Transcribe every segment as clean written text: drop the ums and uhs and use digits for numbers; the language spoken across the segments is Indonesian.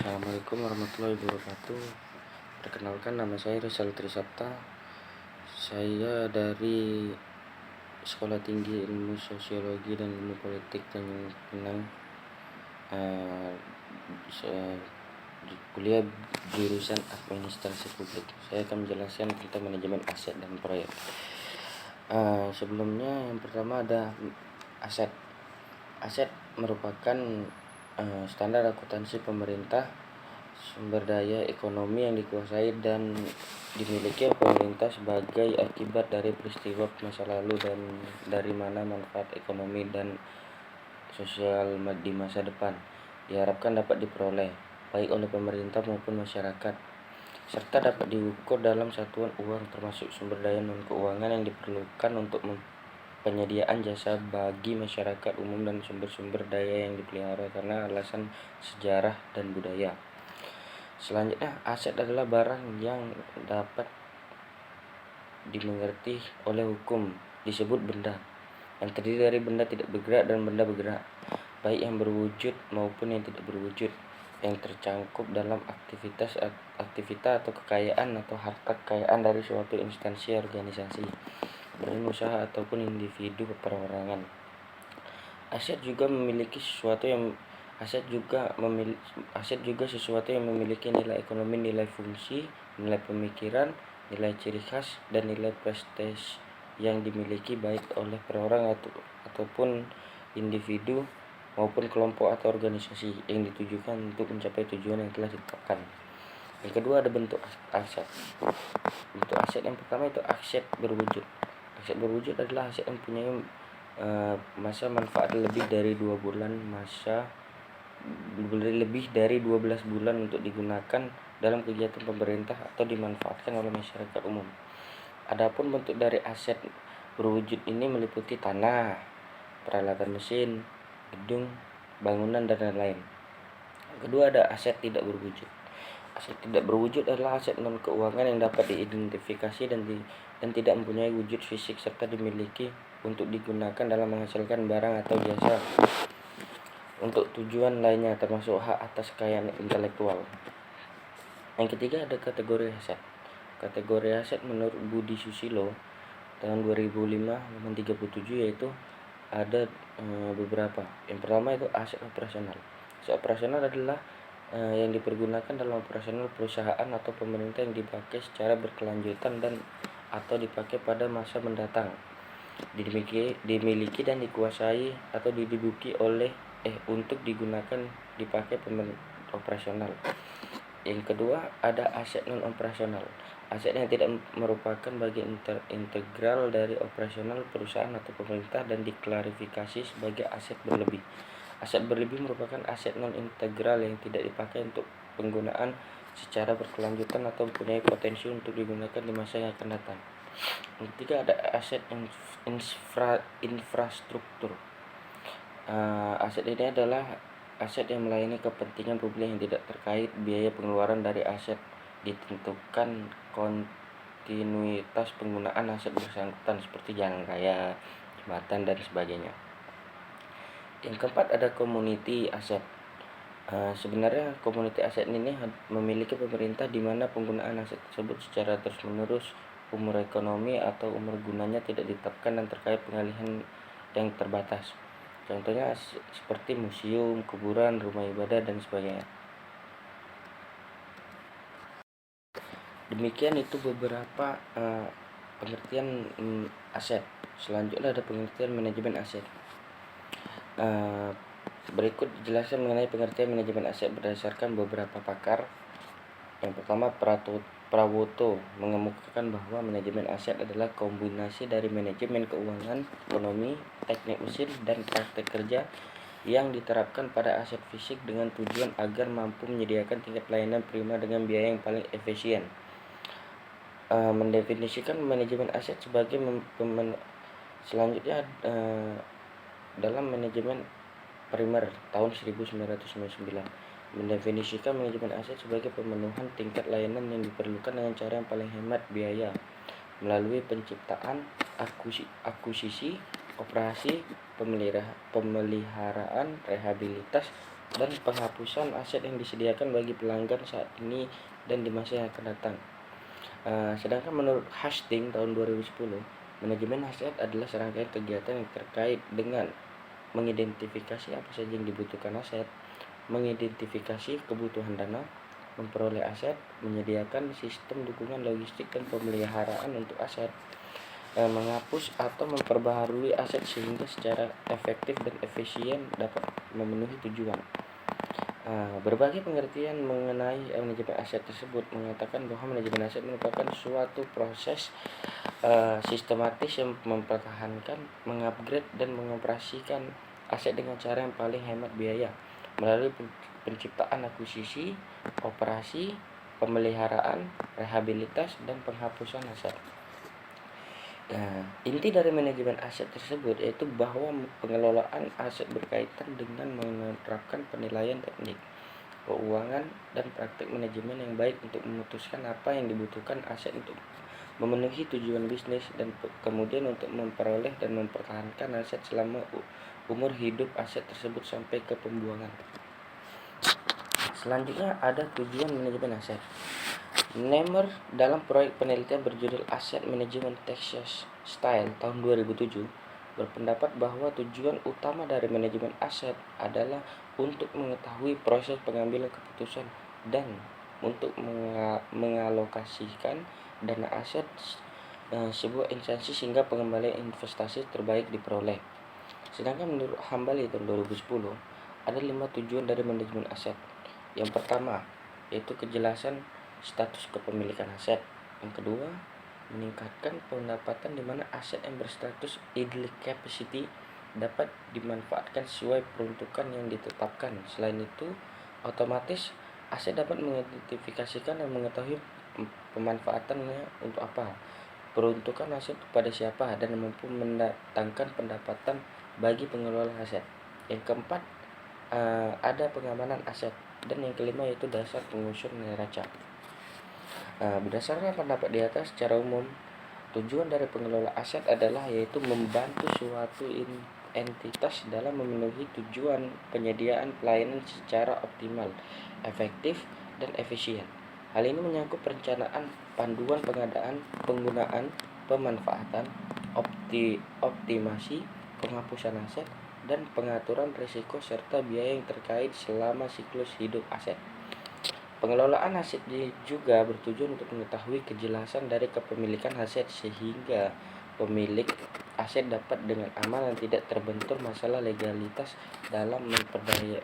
Assalamualaikum warahmatullahi wabarakatuh. Perkenalkan, nama saya Rizal Trisapta. Saya dari Sekolah Tinggi Ilmu Sosiologi dan Ilmu Politik Tanjung Pinang. Saya kuliah jurusan Administrasi Publik. Saya akan menjelaskan tentang manajemen aset dan proyek. Sebelumnya, yang pertama ada aset. Aset merupakan standar akuntansi pemerintah, sumber daya ekonomi yang dikuasai dan dimiliki oleh pemerintah sebagai akibat dari peristiwa masa lalu dan dari mana manfaat ekonomi dan sosial di masa depan diharapkan dapat diperoleh baik oleh pemerintah maupun masyarakat, serta dapat diukur dalam satuan uang termasuk sumber daya non keuangan yang diperlukan untuk penyediaan jasa bagi masyarakat umum dan sumber-sumber daya yang dipelihara karena alasan sejarah dan budaya. Selanjutnya, aset adalah barang yang dapat dimengerti oleh hukum, disebut benda, yang terdiri dari benda tidak bergerak dan benda bergerak, baik yang berwujud maupun yang tidak berwujud, yang tercangkup dalam aktivitas atau kekayaan atau harta kekayaan dari suatu instansi organisasi, badan usaha ataupun individu perorangan. Aset juga sesuatu yang memiliki nilai ekonomi, nilai fungsi, nilai pemikiran, nilai ciri khas, dan nilai prestis yang dimiliki baik oleh perorangan ataupun individu maupun kelompok atau organisasi yang ditujukan untuk mencapai tujuan yang telah ditetapkan. Yang kedua ada bentuk aset. Bentuk aset yang pertama itu aset berwujud. Aset berwujud adalah aset yang punya masa manfaat lebih dari 2 bulan, lebih dari 12 bulan untuk digunakan dalam kegiatan pemerintah atau dimanfaatkan oleh masyarakat umum. Adapun bentuk dari aset berwujud ini meliputi tanah, peralatan mesin, gedung, bangunan, dan lain-lain. Kedua ada aset tidak berwujud. Aset tidak berwujud adalah aset non keuangan yang dapat diidentifikasi dan tidak mempunyai wujud fisik serta dimiliki untuk digunakan dalam menghasilkan barang atau jasa untuk tujuan lainnya termasuk hak atas kekayaan intelektual. Yang ketiga ada kategori aset. Kategori aset menurut Budi Susilo tahun 2005 nomor 37 yaitu ada beberapa. Yang pertama itu aset operasional. Aset operasional adalah yang dipergunakan dalam operasional perusahaan atau pemerintah yang dipakai secara berkelanjutan dan atau dipakai pada masa mendatang, dimiliki dan dikuasai atau diduduki oleh untuk dipakai operasional. Yang kedua ada aset non operasional. Aset yang tidak merupakan bagian integral dari operasional perusahaan atau pemerintah dan diklarifikasi sebagai aset berlebih. Aset berlebih merupakan aset non integral yang tidak dipakai untuk penggunaan secara berkelanjutan atau mempunyai potensi untuk digunakan di masa yang akan datang. Yang ketiga ada aset infrastruktur. Aset ini adalah aset yang melayani kepentingan publik yang tidak terkait biaya pengeluaran dari aset, ditentukan kontinuitas penggunaan aset bersangkutan seperti jalan raya, jembatan, dan sebagainya. Yang keempat ada community aset. Sebenarnya community aset ini memiliki pemerintah di mana penggunaan aset tersebut secara terus-menerus, umur ekonomi atau umur gunanya tidak ditetapkan dan terkait pengalihan yang terbatas. Contohnya seperti museum, kuburan, rumah ibadah, dan sebagainya. Demikian itu beberapa pengertian aset. Selanjutnya ada pengertian manajemen aset. Berikut dijelaskan mengenai pengertian manajemen aset berdasarkan beberapa pakar. Yang pertama, Prawoto mengemukakan bahwa manajemen aset adalah kombinasi dari manajemen keuangan, ekonomi, teknik mesin, dan praktek kerja yang diterapkan pada aset fisik dengan tujuan agar mampu menyediakan tingkat pelayanan prima dengan biaya yang paling efisien. Mendefinisikan manajemen aset sebagai selanjutnya dalam manajemen primer tahun 1999 mendefinisikan manajemen aset sebagai pemenuhan tingkat layanan yang diperlukan dengan cara yang paling hemat biaya melalui penciptaan, akuisisi, operasi, pemeliharaan, rehabilitas, dan penghapusan aset yang disediakan bagi pelanggan saat ini dan di masa yang akan datang. Sedangkan menurut Hastings tahun 2010, manajemen aset adalah serangkaian kegiatan yang terkait dengan mengidentifikasi apa saja yang dibutuhkan aset, mengidentifikasi kebutuhan dana, memperoleh aset, menyediakan sistem dukungan logistik dan pemeliharaan untuk aset, menghapus atau memperbaharui aset sehingga secara efektif dan efisien dapat memenuhi tujuan. Berbagai pengertian mengenai manajemen aset tersebut mengatakan bahwa manajemen aset merupakan suatu proses sistematis yang mempertahankan, mengupgrade dan mengoperasikan aset dengan cara yang paling hemat biaya melalui penciptaan, akuisisi, operasi, pemeliharaan, rehabilitas, dan penghapusan aset. Inti dari manajemen aset tersebut yaitu bahwa pengelolaan aset berkaitan dengan menerapkan penilaian teknik, keuangan, dan praktik manajemen yang baik untuk memutuskan apa yang dibutuhkan aset untuk memenuhi tujuan bisnis dan kemudian untuk memperoleh dan mempertahankan aset selama umur hidup aset tersebut sampai ke pembuangan. Selanjutnya ada tujuan manajemen aset. Nemer dalam proyek penelitian berjudul Asset Management Texas Style tahun 2007 berpendapat bahwa tujuan utama dari manajemen aset adalah untuk mengetahui proses pengambilan keputusan dan untuk mengalokasikan dana aset sebuah instansi sehingga pengembalian investasi terbaik diperoleh. Sedangkan menurut Hambali tahun 2010 ada 5 tujuan dari manajemen aset. Yang pertama yaitu kejelasan status kepemilikan aset. Yang kedua, meningkatkan pendapatan di mana aset yang berstatus idle capacity dapat dimanfaatkan sesuai peruntukan yang ditetapkan. Selain itu, otomatis aset dapat mengidentifikasikan dan mengetahui pemanfaatannya untuk apa, peruntukan aset kepada siapa, dan mampu mendatangkan pendapatan bagi pengelola aset. Yang keempat, ada pengamanan aset. Dan yang kelima yaitu dasar pengusun neraca. Berdasarkan pendapat di atas, secara umum tujuan dari pengelola aset adalah yaitu membantu suatu entitas dalam memenuhi tujuan penyediaan pelayanan secara optimal, efektif, dan efisien. Hal ini menyangkut perencanaan, panduan pengadaan, penggunaan, pemanfaatan, optimasi, penghapusan aset, dan pengaturan risiko serta biaya yang terkait selama siklus hidup aset. Pengelolaan aset juga bertujuan untuk mengetahui kejelasan dari kepemilikan aset sehingga pemilik aset dapat dengan aman dan tidak terbentur masalah legalitas dalam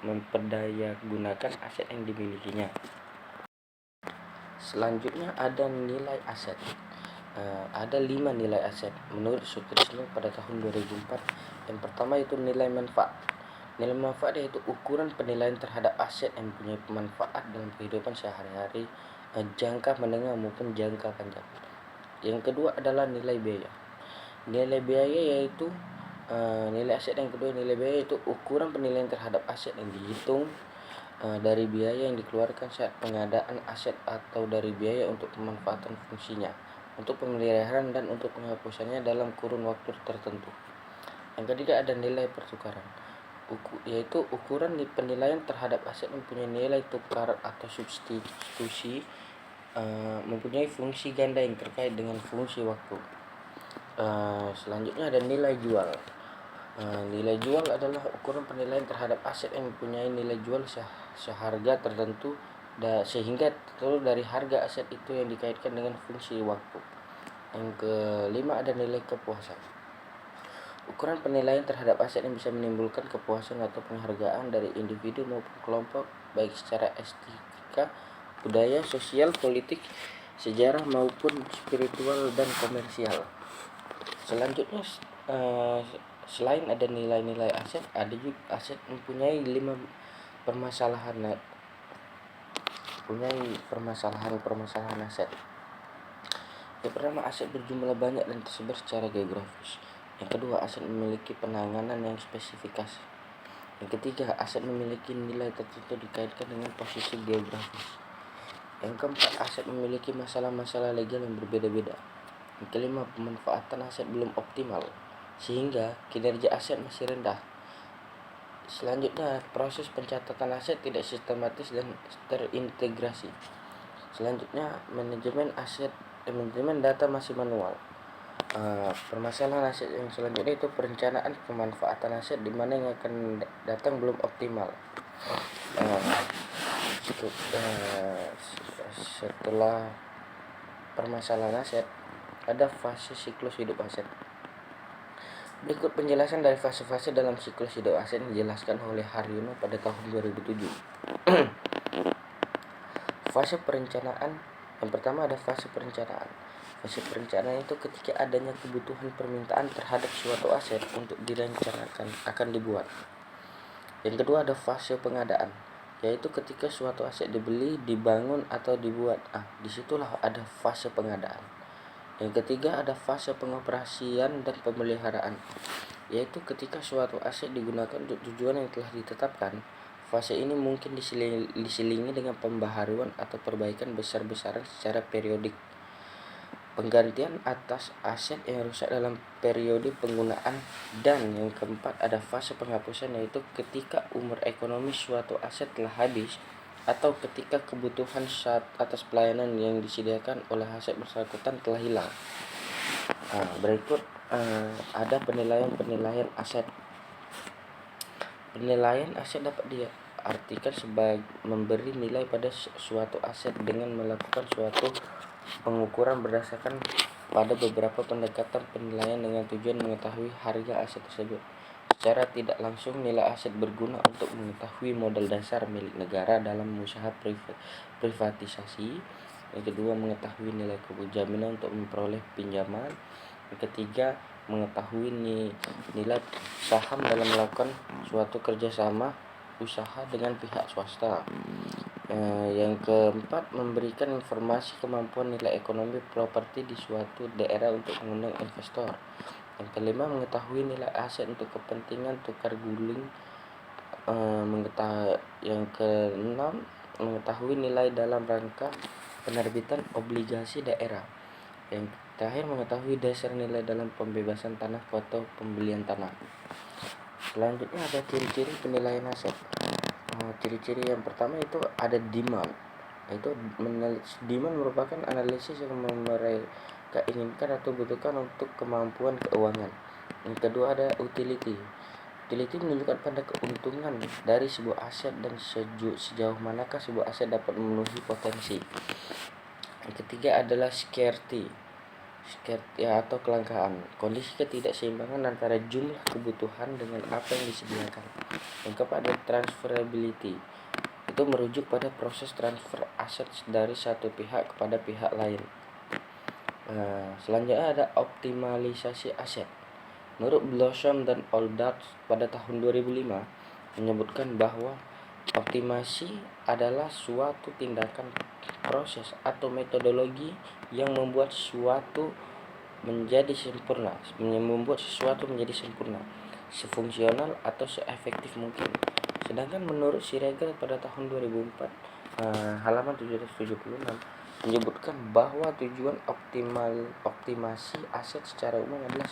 memperdayagunakan aset yang dimilikinya. Selanjutnya ada nilai aset. Ada 5 nilai aset menurut Sutrisno pada tahun 2004. Yang pertama itu nilai manfaat. Nilai manfaat yaitu ukuran penilaian terhadap aset yang mempunyai manfaat dalam kehidupan sehari-hari, jangka menengah maupun jangka panjang. Yang kedua adalah nilai biaya. Nilai biaya yaitu nilai aset yang kedua, nilai biaya yaitu ukuran penilaian terhadap aset yang dihitung dari biaya yang dikeluarkan saat pengadaan aset atau dari biaya untuk pemanfaatan fungsinya, untuk pemeliharaan dan untuk penghapusannya dalam kurun waktu tertentu. Yang ketiga ada nilai pertukaran, yaitu ukuran penilaian terhadap aset mempunyai nilai tukar atau substitusi, mempunyai fungsi ganda yang terkait dengan fungsi waktu. Selanjutnya ada nilai jual. Nilai jual adalah ukuran penilaian terhadap aset yang mempunyai nilai jual seharga tertentu sehingga terus dari harga aset itu yang dikaitkan dengan fungsi waktu. Yang kelima ada nilai kepuasan. Ukuran penilaian terhadap aset yang bisa menimbulkan kepuasan atau penghargaan dari individu maupun kelompok, baik secara estetika, budaya, sosial, politik, sejarah maupun spiritual dan komersial. Selanjutnya, selain ada nilai-nilai aset, ada juga aset mempunyai 5 permasalahan aset. Yang pertama, aset berjumlah banyak dan tersebar secara geografis. Yang kedua, aset memiliki penanganan yang spesifikasi. Yang ketiga, aset memiliki nilai tertentu dikaitkan dengan posisi geografis. Yang keempat, aset memiliki masalah-masalah legal yang berbeda-beda. Yang kelima, pemanfaatan aset belum optimal sehingga kinerja aset masih rendah. Selanjutnya, proses pencatatan aset tidak sistematis dan terintegrasi. Selanjutnya, manajemen data masih manual. Permasalahan aset yang selanjutnya itu perencanaan pemanfaatan aset di mana yang akan datang belum optimal. Setelah permasalahan aset, ada fase siklus hidup aset. Berikut penjelasan dari fase-fase dalam siklus hidup aset yang dijelaskan oleh Haryono pada tahun 2007. Fase perencanaan. Yang pertama ada fase perencanaan. Fase perencanaan itu ketika adanya kebutuhan permintaan terhadap suatu aset untuk direncanakan akan dibuat. Yang kedua ada fase pengadaan, yaitu ketika suatu aset dibeli, dibangun atau dibuat. Disitulah ada fase pengadaan. Yang ketiga ada fase pengoperasian dan pemeliharaan, yaitu ketika suatu aset digunakan untuk tujuan yang telah ditetapkan. Fase ini mungkin diselingi dengan pembaharuan atau perbaikan besar-besaran secara periodik. Penggantian atas aset yang rusak dalam periode penggunaan. Dan yang keempat ada fase penghapusan, yaitu ketika umur ekonomi suatu aset telah habis atau ketika kebutuhan atas pelayanan yang disediakan oleh aset bersangkutan telah hilang. Berikut ada penilaian aset. Penilaian aset dapat diartikan sebagai memberi nilai pada suatu aset dengan melakukan suatu pengukuran berdasarkan pada beberapa pendekatan penilaian dengan tujuan mengetahui harga aset tersebut. Secara tidak langsung, nilai aset berguna untuk mengetahui modal dasar milik negara dalam usaha privatisasi. Yang kedua, mengetahui nilai jaminan untuk memperoleh pinjaman. Yang ketiga, mengetahui nilai saham dalam melakukan suatu kerjasama usaha dengan pihak swasta. Yang keempat, memberikan informasi kemampuan nilai ekonomi properti di suatu daerah untuk mengundang investor. Yang kelima, mengetahui nilai aset untuk kepentingan tukar guling. Yang keenam, mengetahui nilai dalam rangka penerbitan obligasi daerah. Yang terakhir, mengetahui dasar nilai dalam pembebasan tanah atau pembelian tanah. Selanjutnya ada ciri-ciri penilaian aset. Ciri-ciri yang pertama itu ada demand. Demand merupakan analisis yang mereka inginkan atau butuhkan untuk kemampuan keuangan. Yang kedua ada utility. Utility menunjukkan pada keuntungan dari sebuah aset dan sejauh manakah sebuah aset dapat memenuhi potensi. Yang ketiga adalah scarcity atau kelangkaan, kondisi ketidakseimbangan antara jumlah kebutuhan dengan apa yang disediakan. Yang keempat ada transferability, itu merujuk pada proses transfer aset dari satu pihak kepada pihak lain. Selanjutnya ada optimalisasi aset. Menurut Blossom dan Oldart pada tahun 2005 menyebutkan bahwa optimasi adalah suatu tindakan, proses atau metodologi yang membuat sesuatu menjadi sempurna, sefungsional atau seefektif mungkin. Sedangkan menurut Siregar pada tahun 2004 halaman 776 menyebutkan bahwa tujuan optimasi aset secara umum adalah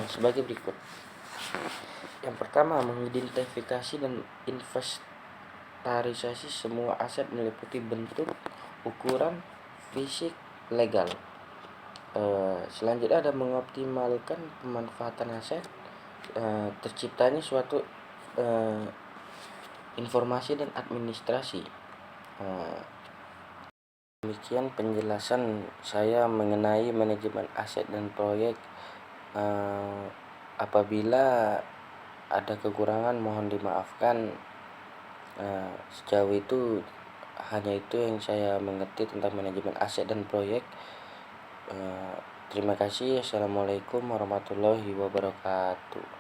sebagai berikut. Yang pertama, mengidentifikasi dan inventarisasi semua aset meliputi bentuk, ukuran, fisik, legal. Selanjutnya ada mengoptimalkan pemanfaatan aset, terciptanya suatu informasi dan administrasi. Demikian penjelasan saya mengenai manajemen aset dan proyek. Apabila ada kekurangan mohon dimaafkan. Sejauh itu hanya itu yang saya mengerti tentang manajemen aset dan proyek. Terima kasih. Assalamualaikum warahmatullahi wabarakatuh.